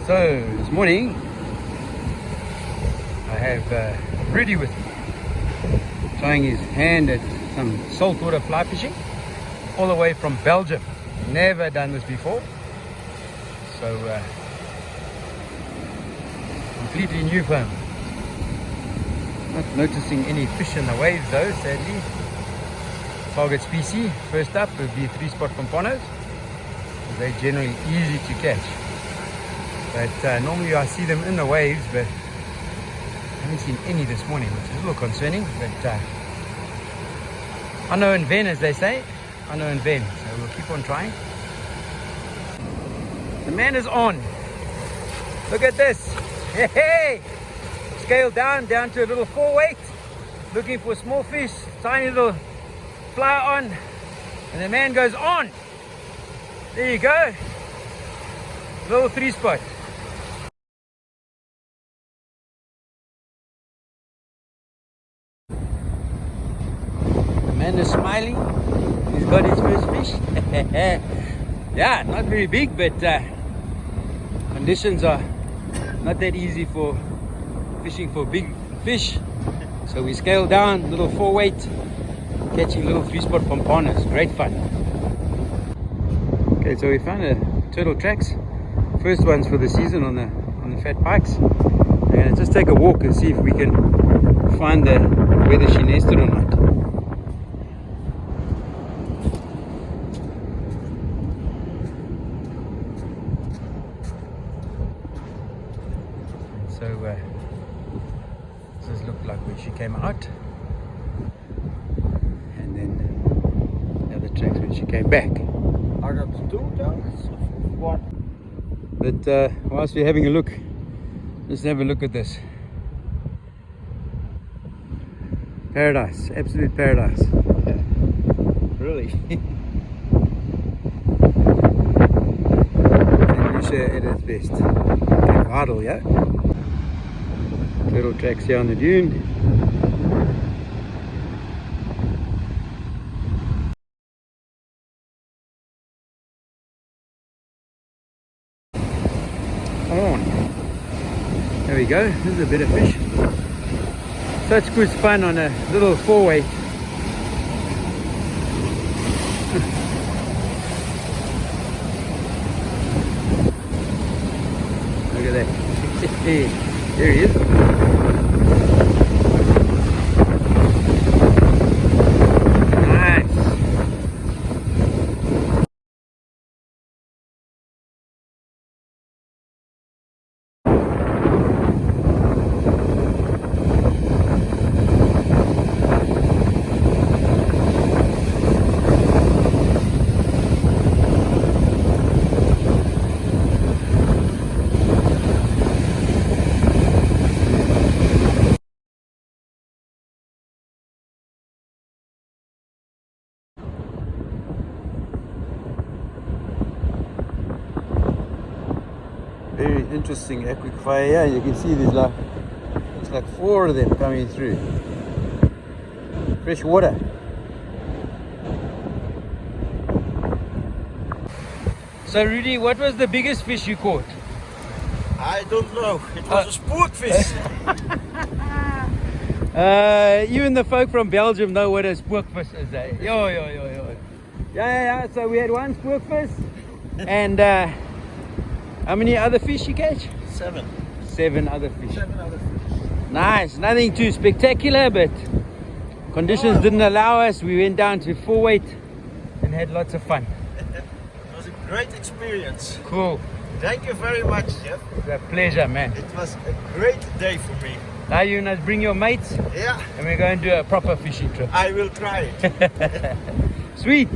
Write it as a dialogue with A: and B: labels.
A: So this morning I have Rudy with me, trying his hand at some saltwater fly fishing all the way from Belgium. Never done this before, so completely new for him. Not noticing any fish in the waves though, sadly. Target species first up would be 3-spot pompanos. They're generally easy to catch, but normally I see them in the waves, but I haven't seen any this morning, which is a little concerning. But I know in Ven, as they say. I know in Ven, so we'll keep on trying. The man is on. Look at this. Hey! Scale down to a little 4-weight, looking for small fish, tiny little fly on, and the man goes on. There you go. Little 3-spot. The man is smiling. He's got his first fish. Yeah, not very big, but conditions are not that easy for fishing for big fish. So we scale down, little 4-weight, catching little 3-spot pompanos. Great fun. Okay, so we found a turtle tracks. First ones for the season on the fat pikes. We're gonna just take a walk and see if we can find whether she nested or not. So this looked like where she came out, and then the other tracks when she came back.
B: I got 2 tanks. One.
A: But whilst we're having a look, just have a look at this. Paradise, absolute paradise.
B: Really?
A: Lucia at its best. Fishing Vidal, yeah? Turtle tracks here on the dune. Come on. There we go. This is a better fish. Such good fun on a little 4-weight. Look at that. There he is. Nice. Very interesting aquifer here. You can see there's like 4 of them coming through. Fresh water. So Rudy, what was the biggest fish you caught?
B: I don't know. It was a spookfish.
A: Even the folk from Belgium know what a spookfish is. Eh? Yo. Yeah. So we had one spookfish, and how many other fish you catch?
B: 7.
A: 7 other fish.
B: 7 other fish.
A: Nice. Nothing too spectacular, but conditions didn't allow us. We went down to 4-weight and had lots of fun.
B: It was a great experience.
A: Cool.
B: Thank you very much, Jeff.
A: It's a pleasure, man.
B: It was a great day for me.
A: Now you must bring your mates,
B: Yeah,
A: and we're going to do a proper fishing trip.
B: I will try it.
A: Sweet.